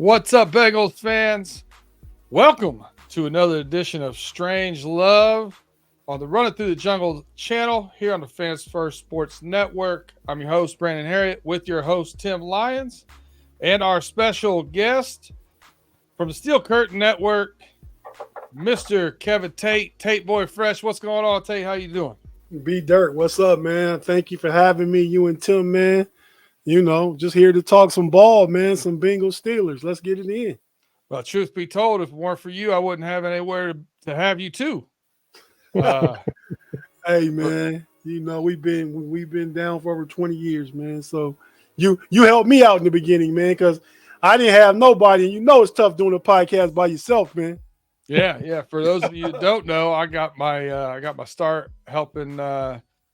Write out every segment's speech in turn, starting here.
What's up, Bengals fans? Welcome to another edition of Strange Love on the Running Through the Jungle channel here on the Fans First Sports Network. I'm your host, Brandon Harriet, with your host, Tim Lyons, and our special guest from the Steel Curtain Network, Mr. Kevin Tate. Tate Boy Fresh, what's going on, Tate? How you doing? B Dirt, what's up, man? Thank you for having me, you and Tim, man. You know, just here to talk some ball, man, some Bengals Steelers. Let's get it in. Well, truth be told, if it weren't for you, I wouldn't have anywhere to have you too. Hey, man, you know, we've been down for over 20 years, man. So you helped me out in the beginning, man, because I didn't have nobody, and you know it's tough doing a podcast by yourself, man. Yeah. For those of you who don't know, I got my start helping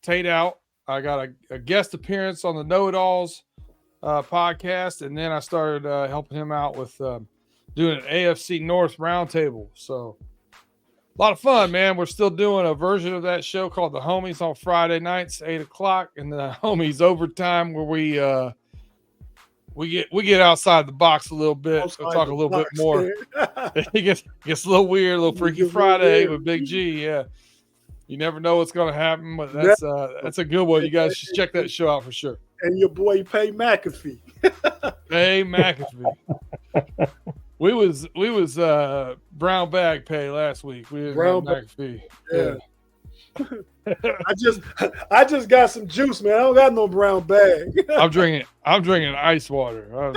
Tate out. I got a guest appearance on the Know It Alls podcast, and then I started helping him out with doing an AFC North roundtable. So a lot of fun, man. We're still doing a version of that show called The Homies on Friday nights, 8:00, and the Homies Overtime, where we get outside the box a little bit. We'll talk a little bit more. It gets a little weird, a little Freaky Friday with Big G. Yeah, you never know what's going to happen, but that's a good one. You guys should check that show out for sure. And your boy Pay McAfee. Pay McAfee. We was brown bag pay last week. We didn't have McAfee. Yeah. I just got some juice, man. I don't got no brown bag. I'm drinking ice water.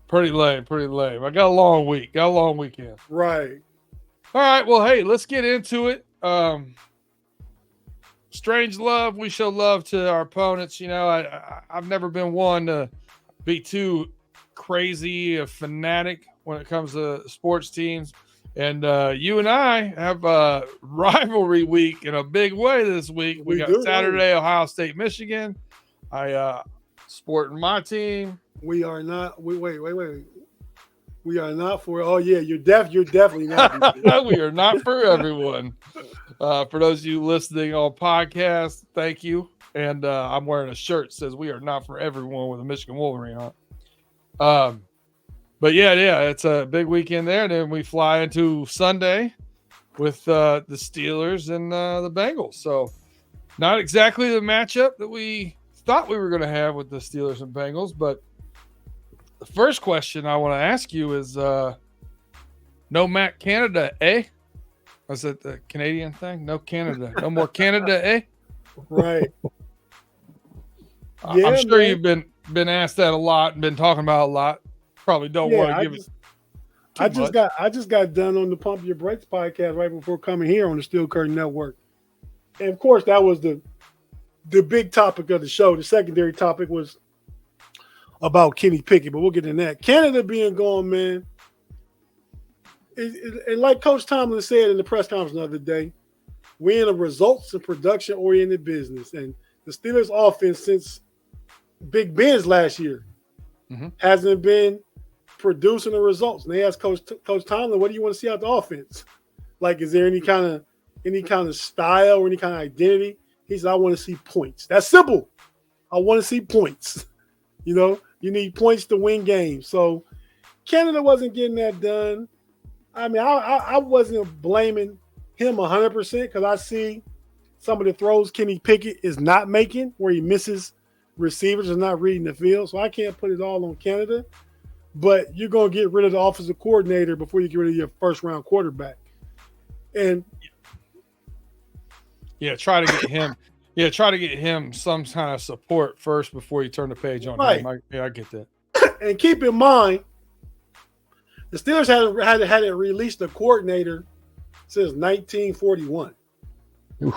Pretty lame. I got a long week. Got a long weekend. Right. All right. Well, hey, let's get into it. Strange love. We show love to our opponents. You know, I've never been one to be too crazy a fanatic when it comes to sports teams. And you and I have a rivalry week in a big way this week. We got Saturday, Ohio State, Michigan. I sporting my team. We are not. Wait. We are not for. Oh yeah, you're definitely not. We are not for everyone. For those of you listening on podcast, thank you. And I'm wearing a shirt that says "We are not for everyone" with a Michigan Wolverine on. But yeah, it's a big weekend there. And then we fly into Sunday with the Steelers and the Bengals. So not exactly the matchup that we thought we were going to have with the Steelers and Bengals. But the first question I want to ask you is, no Matt Canada, eh? Was it the Canadian thing? No Canada. No more Canada, eh? Right. Yeah, I'm sure you've been asked that a lot and been talking about a lot. Probably don't want to give it. I just got done on the Pump Your Brakes podcast right before coming here on the Steel Curtain Network, and of course that was the big topic of the show. The secondary topic was about Kenny Pickett, but we'll get in that. Canada being gone, man. And like Coach Tomlin said in the press conference the other day, we're in a results and production oriented business, and the Steelers' offense since Big Ben's last year hasn't been producing the results. And they asked Coach Tomlin, "What do you want to see out the offense? Like, is there any kind of style or any kind of identity?" He said, "I want to see points. That's simple. I want to see points. You know, you need points to win games." So Canada wasn't getting that done. I mean, I wasn't blaming him 100% because I see some of the throws Kenny Pickett is not making where he misses receivers and not reading the field. So I can't put it all on Canada. But you're going to get rid of the offensive coordinator before you get rid of your first-round quarterback. And try to get him some kind of support first before you turn the page on him. I get that. And keep in mind, the Steelers hadn't released a coordinator since 1941.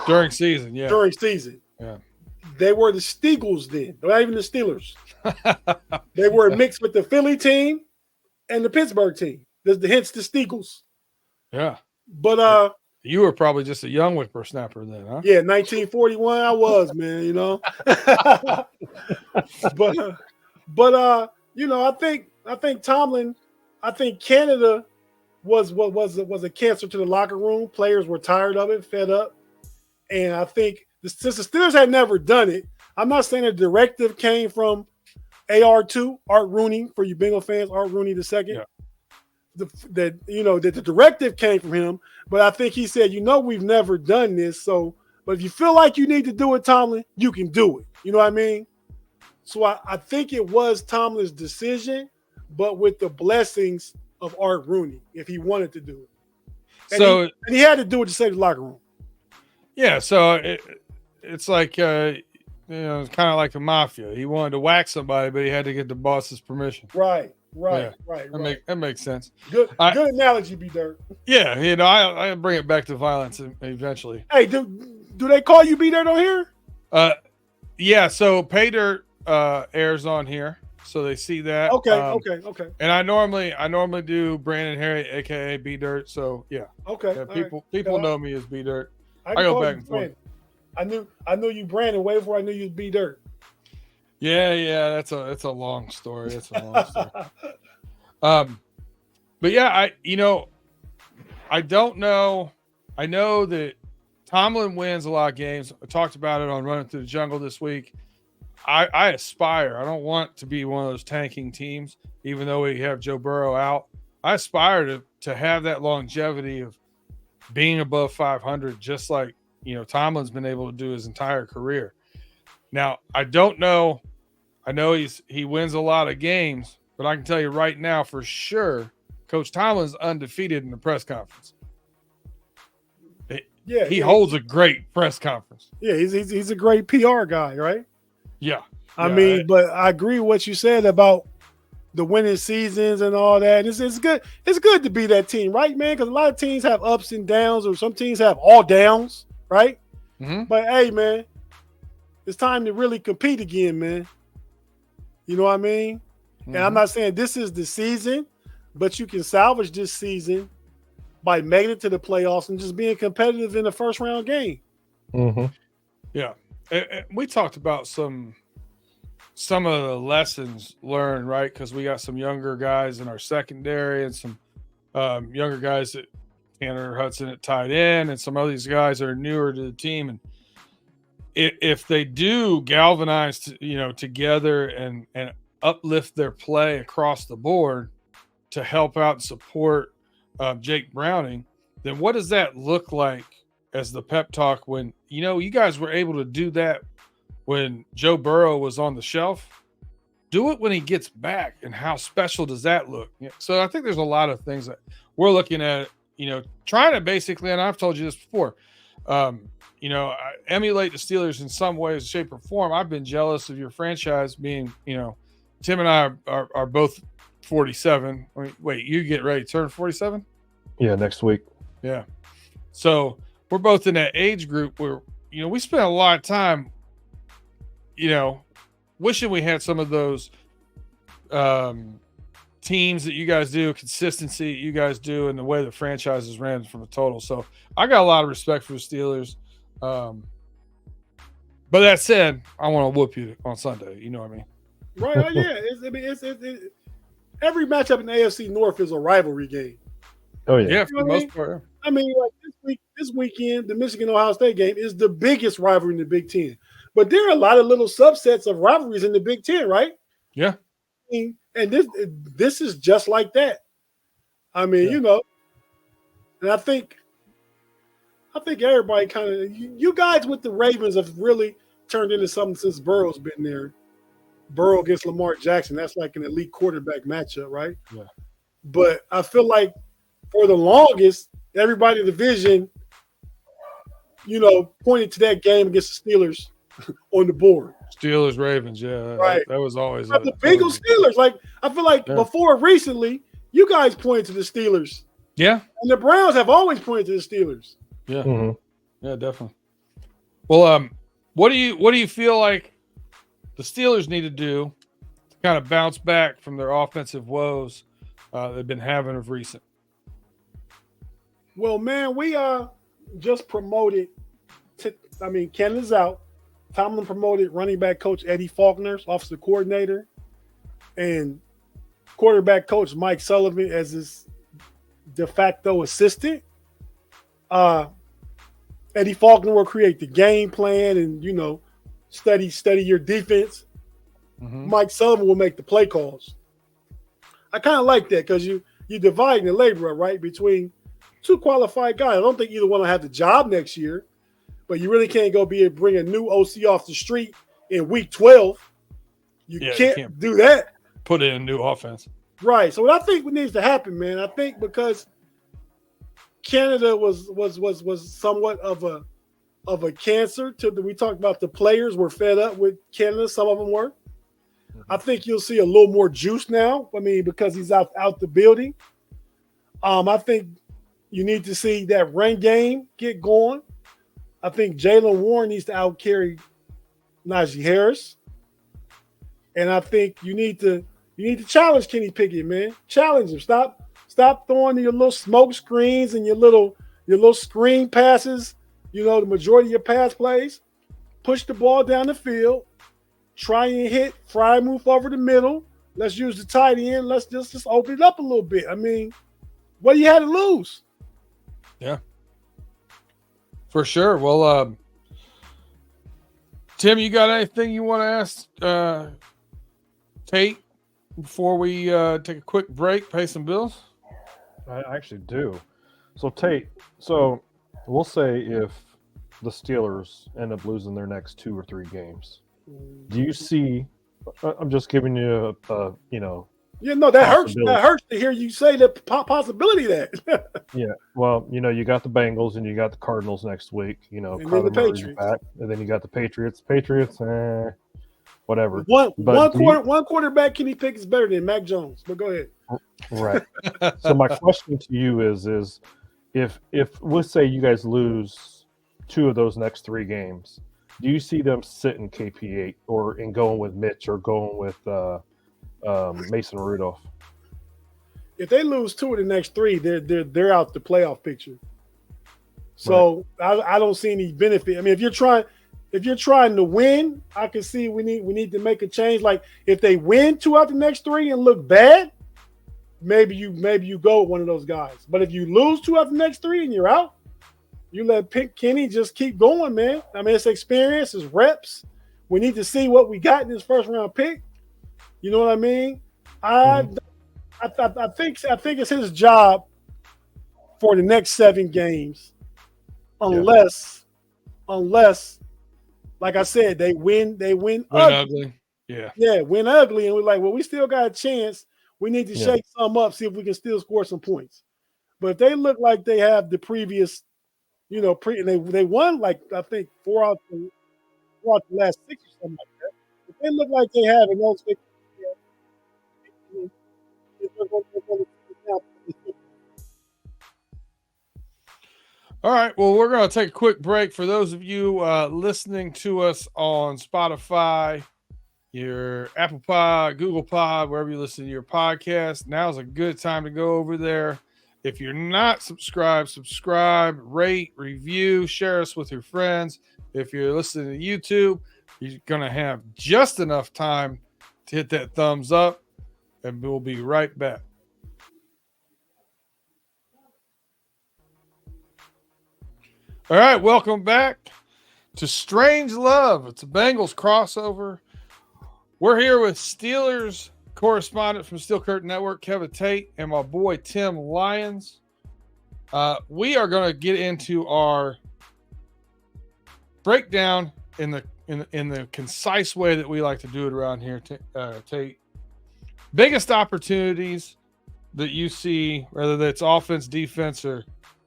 During season, yeah. During season. Yeah. They were the Steagles then. Not even the Steelers. They were mixed with the Philly team and the Pittsburgh team. Hence the Steagles. Yeah. But you were probably just a young whippersnapper then, huh? Yeah, 1941 I was, man, you know. but you know, I think Tomlin, I think Canada was a cancer to the locker room. Players were tired of it, fed up. And I think since the Steelers had never done it, I'm not saying a directive came from AR2, Art Rooney, for you Bengal fans, Art Rooney the second. Yeah. That the directive came from him, but I think he said, we've never done this, so but if you feel like you need to do it, Tomlin, you can do it. You know what I mean? So I think it was Tomlin's decision, but with the blessings of Art Rooney, if he wanted to do it. And he had to do it to save the locker room. Yeah, so it's like it's kind of like the mafia. He wanted to whack somebody, but he had to get the boss's permission. Right. That makes sense. Good analogy, B Dirt. Yeah, I bring it back to violence eventually. Hey, do they call you B Dirt on here? Yeah. So Pay Dirt airs on here, so they see that. Okay. And I normally do Brandon Harry, aka B Dirt. So yeah. Okay. Yeah, people know me as B Dirt. I go back and forth. I knew you Brandon way before I knew you B Dirt. Yeah, that's a long story. But yeah, I don't know. I know that Tomlin wins a lot of games. I talked about it on Running Through the Jungle this week. I aspire. I don't want to be one of those tanking teams, even though we have Joe Burrow out. I aspire to have that longevity of being above 500, just like Tomlin's been able to do his entire career. Now, I don't know. I know he wins a lot of games, but I can tell you right now for sure, Coach Tomlin's undefeated in the press conference. He holds a great press conference. Yeah, he's a great PR guy, right? Yeah. I mean, but I agree with what you said about the winning seasons and all that. It's good. It's good to be that team, right, man? Because a lot of teams have ups and downs, or some teams have all downs, right? Mm-hmm. But hey, man, it's time to really compete again, man. You know what I mean? Mm-hmm. And I'm not saying this is the season, but you can salvage this season by making it to the playoffs and just being competitive in the first round game. Mm-hmm. Yeah. And we talked about some of the lessons learned, right? Because we got some younger guys in our secondary and some younger guys that Tanner Hudson at tight end, and some of these guys that are newer to the team. And if they do galvanize, together and uplift their play across the board to help out and support Jake Browning, then what does that look like as the pep talk when, you guys were able to do that when Joe Burrow was on the shelf? Do it when he gets back, and how special does that look? So I think there's a lot of things that we're looking at, trying to basically, and I've told you this before, emulate the Steelers in some way, shape, or form. I've been jealous of your franchise being, Tim and I are both 47. Wait, you get ready to turn 47? Yeah, next week. Yeah. So we're both in that age group where, we spend a lot of time, wishing we had some of those teams that you guys do, consistency that you guys do, and the way the franchises ran from a total. So I got a lot of respect for the Steelers. But that said, I want to whoop you on Sunday. You know what I mean? Right. Yeah. It's every matchup in the AFC North is a rivalry game. Oh, yeah. Yeah, for the most part. I mean, like this weekend, the Michigan-Ohio State game is the biggest rivalry in the Big Ten. But there are a lot of little subsets of rivalries in the Big Ten, right? Yeah. And this is just like that. I mean, and I think everybody kind of, you guys with the Ravens have really turned into something since Burrow's been there. Burrow against Lamar Jackson, that's like an elite quarterback matchup, right? Yeah. But I feel like for the longest, everybody in the division, pointed to that game against the Steelers on the board. Steelers, Ravens, yeah. Right. That was always the Bengals, Steelers. Like, I feel like before recently, you guys pointed to the Steelers. Yeah. And the Browns have always pointed to the Steelers. Yeah. Mm-hmm. Yeah, definitely. Well, what do you feel like the Steelers need to do to kind of bounce back from their offensive woes they've been having of recent? Well, man, we just promoted. Canada's out. Tomlin promoted running back coach Eddie Faulkner, offensive coordinator, and quarterback coach Mike Sullivan as his de facto assistant. Eddie Faulkner will create the game plan and, study your defense. Mike Sullivan will make the play calls. I kind of like that because you're dividing the labor, right, between two qualified guys. I don't think either one will have the job next year, but you really can't go bring a new OC off the street in week 12. You can't do that. Put in a new offense. Right. So what I think needs to happen, man, I think because Canada was somewhat of a cancer we talked about the players were fed up with Canada. Some of them were. I think you'll see a little more juice now. I mean, because he's out the building. I think you need to see that run game get going. I think Jaylen Warren needs to outcarry Najee Harris. And I think you need to challenge Kenny Pickett, man. Challenge him. Stop throwing your little smoke screens and your little screen passes. The majority of your pass plays. Push the ball down the field. Try and hit. Fry move over the middle. Let's use the tight end. Let's just open it up a little bit. I mean, what do you have to lose? Yeah, for sure. Well, Tim, you got anything you want to ask Tate before we take a quick break, pay some bills? I actually do. So Tate, we'll say if the Steelers end up losing their next 2 or 3 games, do you see? I'm just giving you a Yeah, no, that hurts. That hurts to hear you say the possibility of that. Yeah, well, you got the Bengals and you got the Cardinals next week. And then Kyler the Murray's Patriots. back, and then you got the Patriots. Whatever. One quarterback Kenny Pickett is better than Mac Jones. But go ahead. Right. So my question to you is if let's say you guys lose 2 of those next 3 games, do you see them sitting KP8 and going with Mitch or going with Mason Rudolph? If they lose 2 of the next 3, they're out the playoff picture. So right. I don't see any benefit. I mean, if you're trying to win, I can see we need to make a change. Like if they win 2 out the next 3 and look bad, maybe you go with one of those guys. But if you lose 2 out the next 3 and you're out, you let Kenny just keep going, man. I mean, it's experience, it's reps. We need to see what we got in this first round pick. You know what I mean? I think it's his job for the next 7 games, unless, like I said, they win ugly. Yeah, win ugly, and we're like, well, we still got a chance. We need to shake some up, see if we can still score some points. But if they look like they have the previous, and they won like I think 4 out the last 6 or something like that. If they look like they have in those 6. All right. Well, we're going to take a quick break. For those of you listening to us on Spotify, your Apple Pod, Google Pod, wherever you listen to your podcast, now's a good time to go over there. If you're not subscribed, subscribe, rate, review, share us with your friends. If you're listening to YouTube, you're going to have just enough time to hit that thumbs up, and we'll be right back. All right, welcome back to Strange Love. It's a Bengals crossover. We're here with Steelers correspondent from Steel Curtain Network, Kevin Tate, and my boy Tim Lyons. We are going to get into our breakdown in the concise way that we like to do it around here. Tate, biggest opportunities that you see, whether that's offense, defense,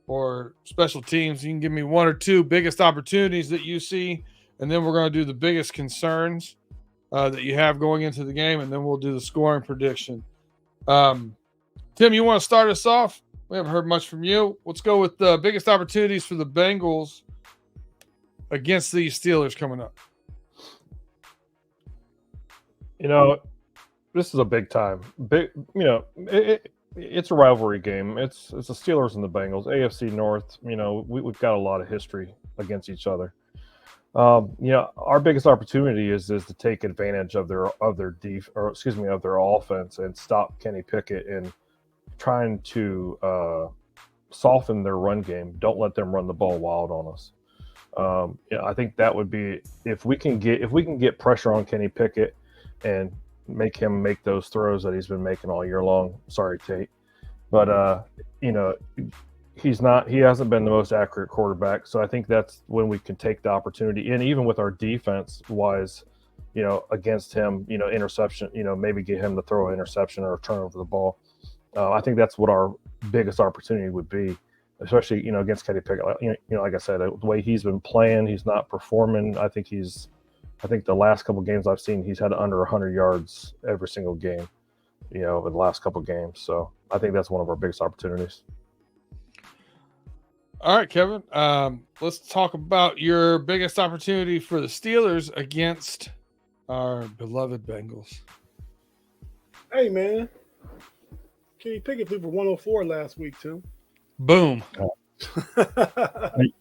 or special teams. You can give me 1 or 2 biggest opportunities that you see, and then we're going to do the biggest concerns that you have going into the game, and then we'll do the scoring prediction. Tim, you want to start us off? We haven't heard much from you. Let's go with the biggest opportunities for the Bengals against the Steelers coming up. This is a big time. It's a rivalry game. It's the Steelers and the Bengals. AFC North, we've got a lot of history against each other. Our biggest opportunity is to take advantage of their offense and stop Kenny Pickett and trying to soften their run game. Don't let them run the ball wild on us. I think that would be if we can get pressure on Kenny Pickett. and make him make those throws that he's been making all year long. Sorry, Tate. But, he hasn't been the most accurate quarterback. So I think that's when we can take the opportunity. And even with our defense wise, against him, interception, maybe get him to throw an interception or turn over the ball. I think that's what our biggest opportunity would be, especially, against Kenny Pickett. Like I said, the way he's been playing, he's not performing. I think the last couple of games I've seen, he's had under 100 yards every single game, over the last couple of games. So I think that's one of our biggest opportunities. All right, Kevin. Let's talk about your biggest opportunity for the Steelers against our beloved Bengals. Hey, man. Kenny Pickett threw for 104 last week, too. Boom.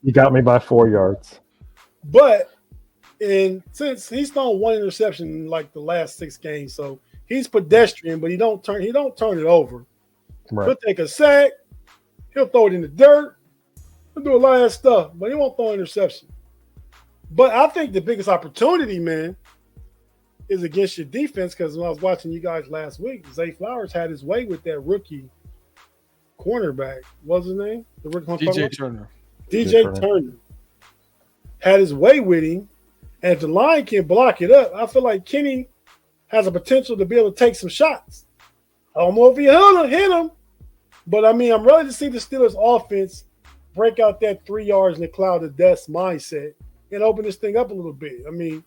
You got me by 4 yards. But since he's thrown one interception in like the last 6 games, so he's pedestrian, but he don't turn it over. Right. He'll take a sack, he'll throw it in the dirt, he'll do a lot of that stuff, but he won't throw an interception. But I think the biggest opportunity, man, is against your defense, because when I was watching you guys last week, Zay Flowers had his way with that rookie cornerback. What's his name? DJ Turner. DJ Turner had his way with him, and if the line can block it up, I feel like Kenny has a potential to be able to take some shots. I don't know if he hit him, but I mean, I'm ready to see the Steelers offense break out that 3 yards in the cloud of dust mindset and open this thing up a little bit. I mean,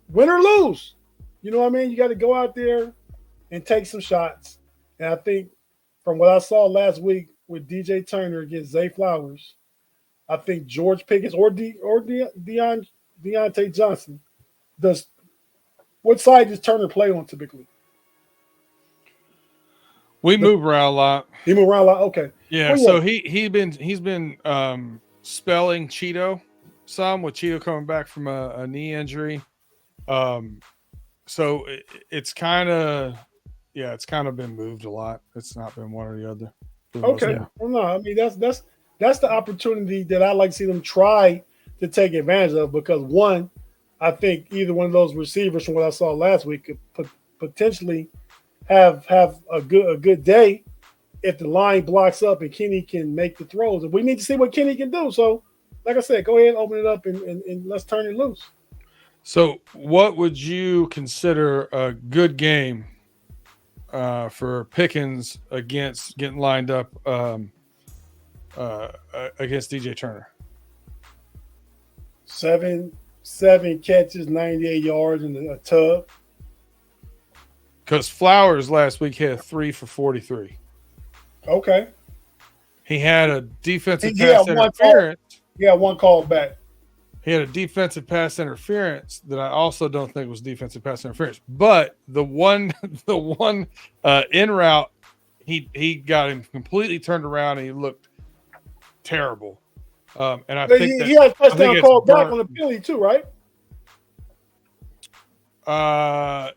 win or lose, you know what I mean? You got to go out there and take some shots. And I think from what I saw last week with DJ Turner against Zay Flowers, I think George Pickens or Deontay Johnson what side does Turner play on typically? We move around a lot. He move around a lot. Okay. Yeah. So he's been spelling Cheeto some, with Cheeto coming back from a knee injury. So it's kind of been moved a lot. It's not been one or the other. Okay. Well, no, I mean that's the opportunity that I like to see them try to take advantage of, because one, I think either one of those receivers from what I saw last week could potentially have a good day if the line blocks up and Kenny can make the throws. And we need to see what Kenny can do. So, like I said, go ahead and open it up and let's turn it loose. So, what would you consider a good game for Pickens against getting lined up against DJ Turner? 7 catches, 98 yards in a tub. Because Flowers last week had 3 for 43. Okay. He had a defensive pass interference. One call back. He had a defensive pass interference that I also don't think was defensive pass interference. But the one in route, he got him completely turned around and he looked terrible. And I think he had a touchdown call back on the penalty too, right?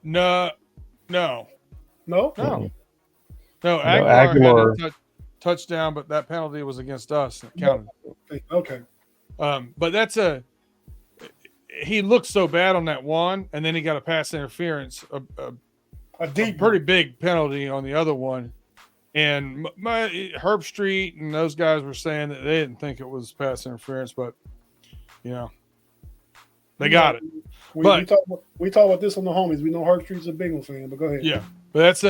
No. Aguilar had a touchdown, but that penalty was against us. It counted. Okay. But he looked so bad on that one, and then he got a pass interference, a pretty big penalty on the other one. And Herb Street and those guys were saying that they didn't think it was pass interference, but they got it. We talk about this on the homies. We know Herb Street's a Bengals fan, but go ahead. Yeah, but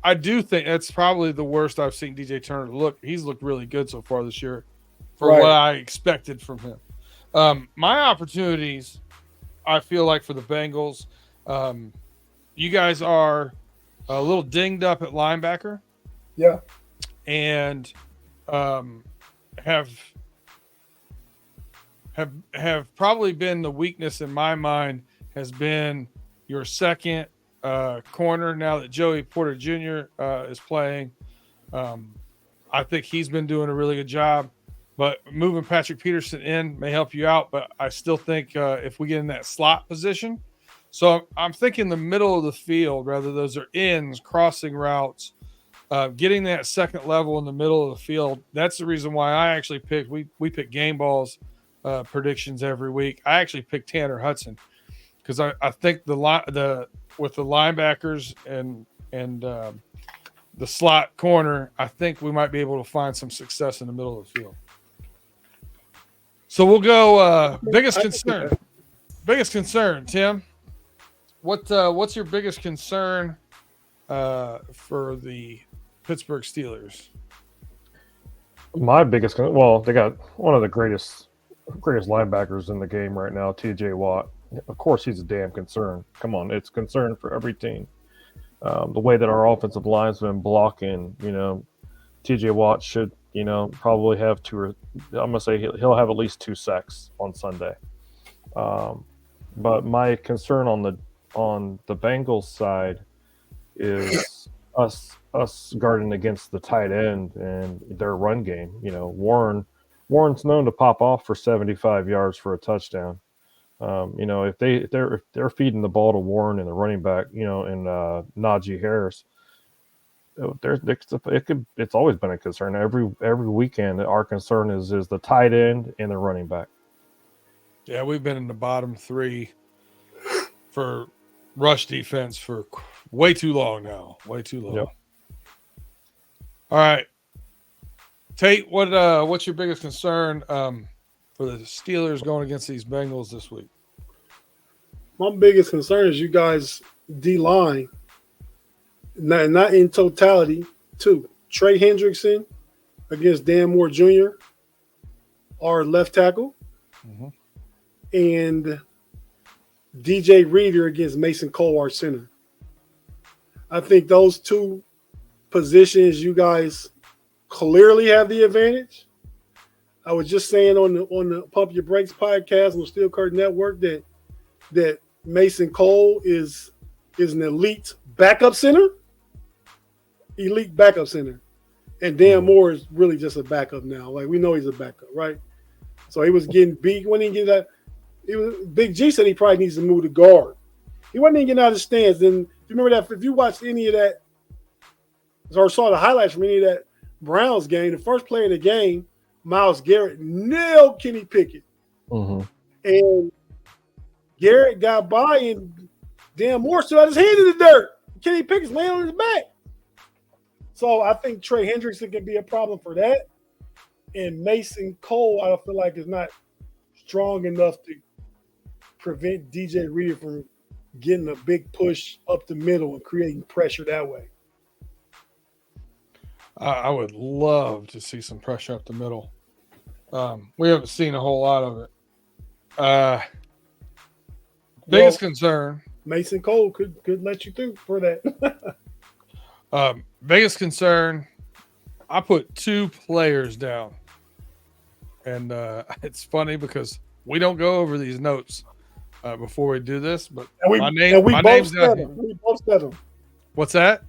I do think that's probably the worst I've seen DJ Turner look. He's looked really good so far this year for what I expected from him. My opportunities, I feel like, for the Bengals, you guys are a little dinged up at linebacker. Yeah. And have probably been the weakness in my mind has been your second corner now that Joey Porter Jr. Is playing. I think he's been doing a really good job, but moving Patrick Peterson in may help you out. But I still think if we get in that slot position, so I'm thinking the middle of the field, rather those are ends, crossing routes, getting that second level in the middle of the field. That's the reason why I actually picked, we pick game balls predictions every week. I actually picked Tanner Hudson because I think with the linebackers and the slot corner, I think we might be able to find some success in the middle of the field. So we'll go biggest concern. Biggest concern, Tim. What's your biggest concern for the Pittsburgh Steelers? My biggest, well, they got one of the greatest linebackers in the game right now, T.J. Watt. Of course, he's a damn concern. Come on, it's concern for every team. The way that our offensive line's been blocking, T.J. Watt should, probably have I'm gonna say he'll have at least 2 sacks on Sunday. But my concern on the Bengals side is us guarding against the tight end and their run game. Warren's known to pop off for 75 yards for a touchdown. If they're feeding the ball to Warren and the running back, and Najee Harris, it's always been a concern. Every weekend, our concern is the tight end and the running back. Yeah, we've been in the bottom 3 for rush defense for way too long now. Way too long. Yep. All right, Tate, what's your biggest concern for the Steelers going against these Bengals this week? My biggest concern is you guys D-line, not in totality, too. Trey Hendrickson against Dan Moore Jr., our left tackle, and DJ Reader against Mason Cole, our center. I think those 2 positions you guys clearly have the advantage. I was just saying on the Pump Your Brakes podcast on the Steel Curtain Network that Mason Cole is an elite backup center. And Dan Moore is really just a backup now. Like, we know he's a backup, right? So he was getting beat. When he get that, Big G said he probably needs to move to guard. He wasn't even getting out of the stands. And if you remember that, if you watched any of that or saw the highlights from any of that Browns game, the first play of the game, Myles Garrett nailed Kenny Pickett. And Garrett got by, and Dan Moore still had his hand in the dirt. Kenny Pickett's laying on his back. So I think Trey Hendrickson can be a problem for that. And Mason Cole, I feel like, is not strong enough to prevent DJ Reader from getting a big push up the middle and creating pressure that way. I would love to see some pressure up the middle. We haven't seen a whole lot of it. Biggest concern. Mason Cole could let you through for that. Biggest concern, I put 2 players down. And it's funny because we don't go over these notes before we do this, but my name's down here. We both said them. What's that?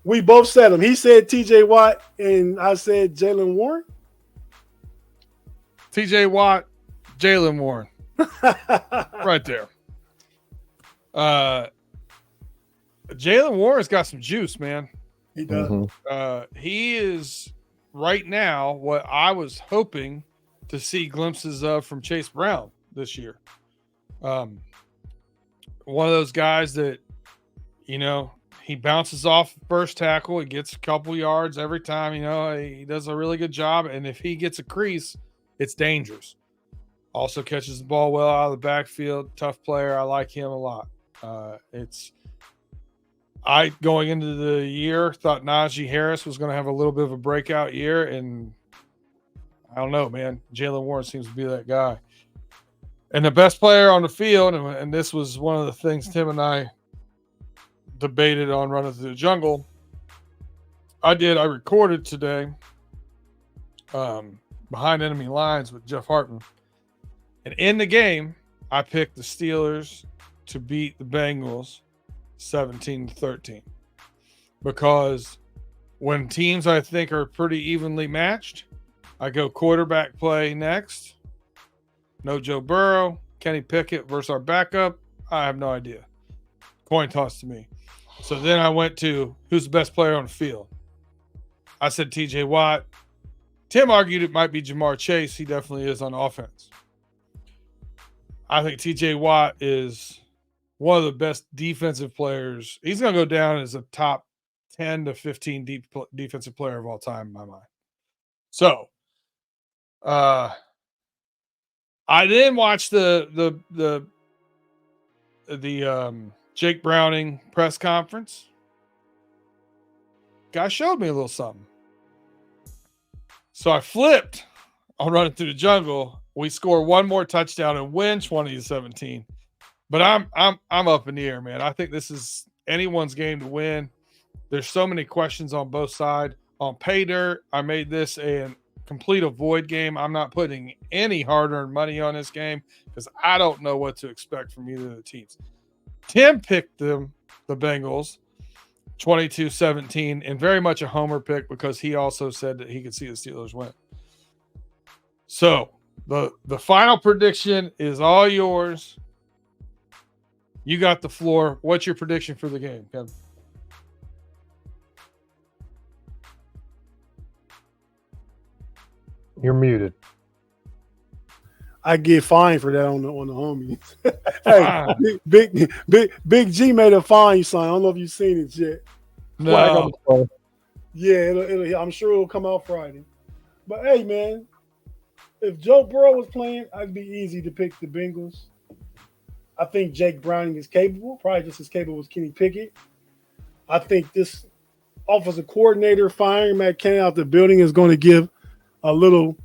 We both said them. He said T.J. Watt, and I said Jaylen Warren. T.J. Watt, Jaylen Warren. Right there. Jaylen Warren's got some juice, man. He does. He is right now what I was hoping to see glimpses of from Chase Brown this year. One of those guys that, he bounces off first tackle. He gets a couple yards every time. He does a really good job. And if he gets a crease, it's dangerous. Also catches the ball well out of the backfield. Tough player. I like him a lot. Going into the year, thought Najee Harris was going to have a little bit of a breakout year. And I don't know, man. Jaylen Warren seems to be that guy. And the best player on the field, and this was one of the things Tim and I debated on Running Through the Jungle. I recorded today Behind Enemy Lines with Jeff Hartman. And in the game, I picked the Steelers to beat the Bengals 17-13. Because when teams I think are pretty evenly matched, I go quarterback play next. No Joe Burrow, Kenny Pickett versus our backup. I have no idea. Coin toss to me. So then I went to who's the best player on the field. I said T.J. Watt. Tim argued it might be Jamar Chase. He definitely is on offense. I think T.J. Watt is one of the best defensive players. He's going to go down as a top 10 to 15 defensive player of all time in my mind. So, I then watched the Jake Browning press conference. Guy showed me a little something. So I flipped on Running Through the Jungle. We score one more touchdown and win 20-17. But I'm up in the air, man. I think this is anyone's game to win. There's so many questions on both sides. On pay dirt, I made this a complete avoid game. I'm not putting any hard-earned money on this game because I don't know what to expect from either of the teams. Tim picked the Bengals 22-17, and very much a homer pick because he also said that he could see the Steelers win. So the final prediction is all yours. You got the floor. What's your prediction for the game, Kevin? You're muted. I get fined for that on the homies. Hey, Big G made a fine sign. I don't know if you've seen it yet. No. Yeah, I'm sure it'll come out Friday. But hey, man, if Joe Burrow was playing, I'd be easy to pick the Bengals. I think Jake Browning is capable, probably just as capable as Kenny Pickett. I think this offensive coordinator firing Matt Canada out the building is going to give a little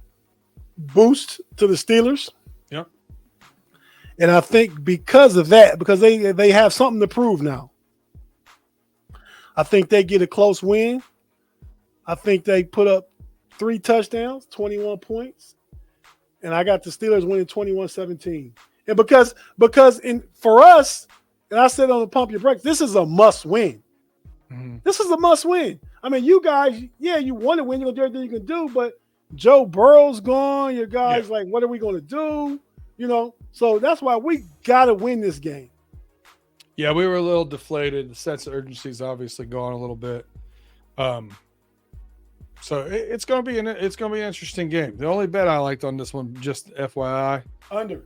boost to the Steelers. Yep. And I think because of that, because they have something to prove now, I think they get a close win. I think they put up 3 touchdowns, 21 points. And I got the Steelers winning 21-17. And because for us, and I said on the Pump Your Brakes, this is a must win. Mm-hmm. This is a must win. I mean, you guys, yeah, you want to win. You're going to do everything you can do, but Joe Burrow's gone. Your guys like, what are we going to do? You know, so that's why we got to win this game. Yeah, we were a little deflated. The sense of urgency is obviously gone a little bit. So it's going to be an interesting game. The only bet I liked on this one, just FYI, under.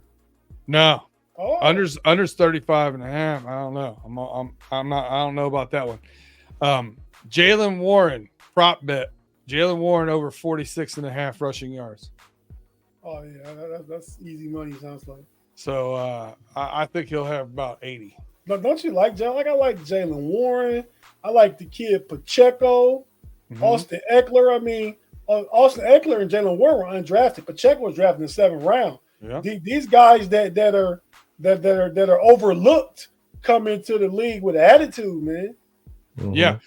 No, oh. under's 35.5. I don't know. I'm not. I don't know about that one. Jaylen Warren prop bet. Jaylen Warren over 46.5 rushing yards. Oh yeah, that's easy money. Sounds like. So I think he'll have about 80. But don't you like Jaylen? Like I like Jaylen Warren. I like the kid Pacheco, Austin Eckler. I mean, Austin Eckler and Jaylen Warren were undrafted. Pacheco was drafted in the 7th round. Yeah. These guys that are overlooked come into the league with attitude, man. Mm-hmm. Yeah.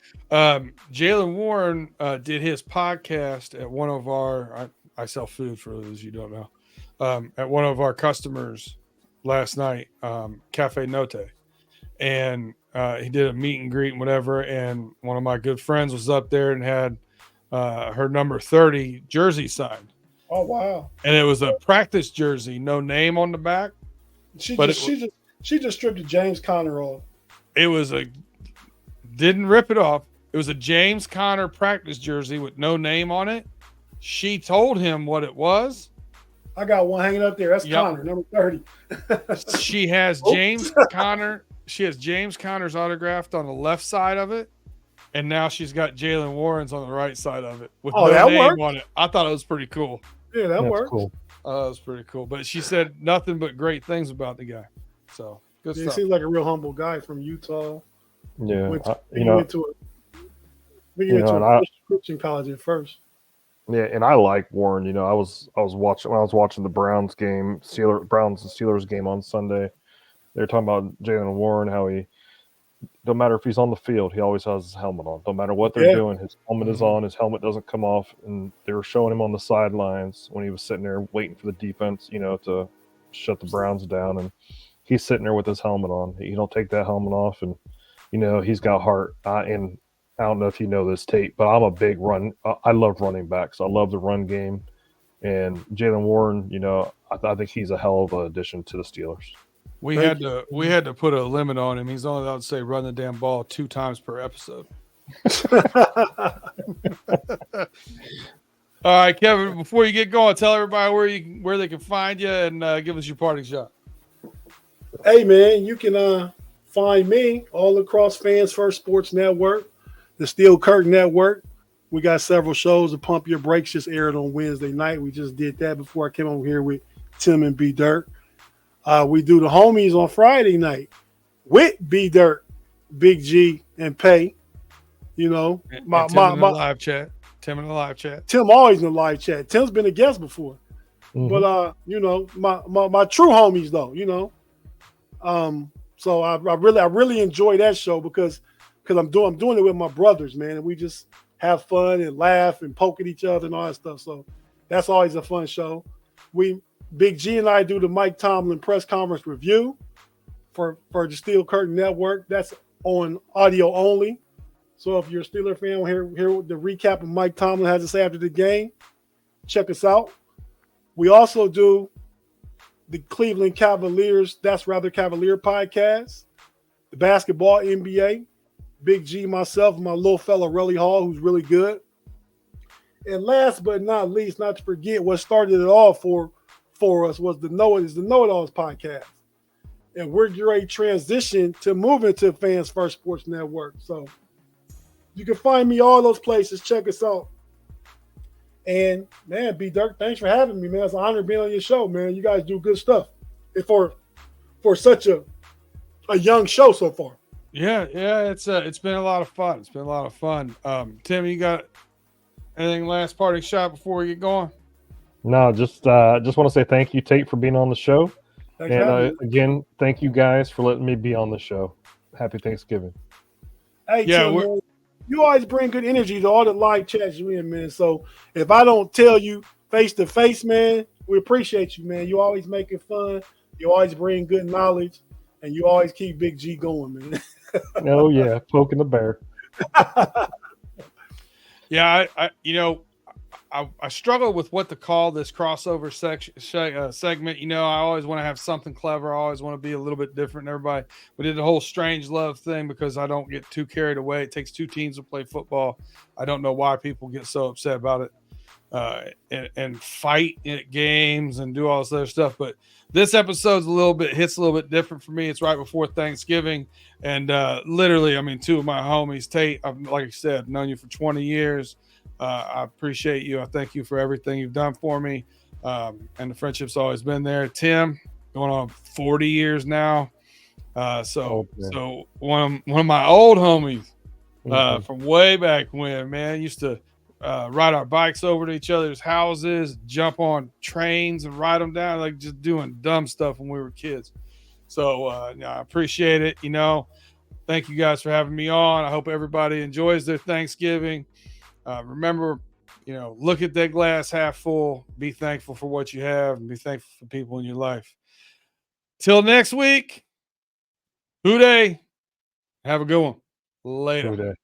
Jaylen Warren did his podcast at one of our I sell food for those you don't know. At one of our customers last night, Cafe Note. And he did a meet and greet and whatever, and one of my good friends was up there and had her number 30 jersey signed. Oh wow! And it was a practice jersey, no name on the back. She just stripped the James Conner off. It was didn't rip it off. It was a James Conner practice jersey with no name on it. She told him what it was. I got one hanging up there. That's Conner, number 30. She has James Conner. She has James Conner's autographed on the left side of it. And now she's got Jaylen Warren's on the right side of it with no name on it. I thought it was pretty cool. Yeah, that works. Cool. That was pretty cool. But she said nothing but great things about the guy. So good stuff. He seems like a real humble guy from Utah. Yeah, went to a Christian college at first. Yeah, and I like Warren. You know, I was watching the Browns and Steelers game on Sunday. They were talking about Jaylen Warren, how he, no matter if he's on the field, he always has his helmet on. No matter what they're doing, his helmet is on. His helmet doesn't come off. And they were showing him on the sidelines when he was sitting there waiting for the defense, you know, to shut the Browns down. And he's sitting there with his helmet on. He don't take that helmet off, and you know he's got heart. And I don't know if you know this, Tate, but I'm a big run. I love running backs. I love the run game. And Jaylen Warren, you know, I think he's a hell of an addition to the Steelers. We had to put a limit on him. He's only allowed to say run the damn ball 2 times per episode. All right, Kevin, before you get going, tell everybody where they can find you and give us your parting shot. Hey, man, you can find me all across Fans First Sports Network, the Steel Curtain Network. We got several shows. The Pump Your Brakes just aired on Wednesday night. We just did that before I came over here with Tim and B Dirt. We do the Homies on Friday night with B Dirt, Big G, and Pay. You know, my live chat. Tim in the live chat. Tim always in the live chat. Tim's been a guest before. Mm-hmm. But you know, my true homies though, you know. So I really enjoy that show because I'm doing it with my brothers, man, and we just have fun and laugh and poke at each other and all that stuff. So that's always a fun show. Big G and I do the Mike Tomlin press conference review for the Steel Curtain Network. That's on audio only. So if you're a Steeler fan, hear the recap of Mike Tomlin has to say after the game. Check us out. We also do the Cleveland Cavaliers, Cavalier podcast, the basketball NBA, Big G, myself, and my little fella, Relly Hall, who's really good. And last but not least, not to forget, what started it all for us was the Know It Alls podcast. And we're getting ready to transition to moving to Fans First Sports Network. So you can find me all those places. Check us out. And man, B Dirk, thanks for having me, man. It's an honor being on your show, man. You guys do good stuff for such a young show so far. Yeah, it's been a lot of fun. It's been a lot of fun. Tim, you got anything last parting shot before we get going? No, just want to say thank you, Tate, for being on the show. Thanks and again, thank you guys for letting me be on the show. Happy Thanksgiving. Hey, yeah, Tim, you always bring good energy to all the live chats you in, man. So if I don't tell you face to face, man, we appreciate you, man. You always make it fun. You always bring good knowledge, and you always keep Big G going, man. Oh yeah, poking the bear. Yeah, I struggle with what to call this crossover segment. You know, I always want to have something clever. I always want to be a little bit different than everybody. We did the whole strange love thing because I don't get too carried away. It takes two teams to play football. I don't know why people get so upset about it and fight at games and do all this other stuff. But this episode's hits a little bit different for me. It's right before Thanksgiving. And literally, I mean, two of my homies, Tate, like I said, I've known you for 20 years. I appreciate you. I thank you for everything you've done for me. And the friendship's always been there. Tim, going on 40 years now. So one of my old homies from way back when, man, used to ride our bikes over to each other's houses, jump on trains and ride them down, like just doing dumb stuff when we were kids. So I appreciate it. You know, thank you guys for having me on. I hope everybody enjoys their Thanksgiving. Remember, look at that glass half full. Be thankful for what you have and be thankful for people in your life. Till next week, Hoo day. Have a good one. Later.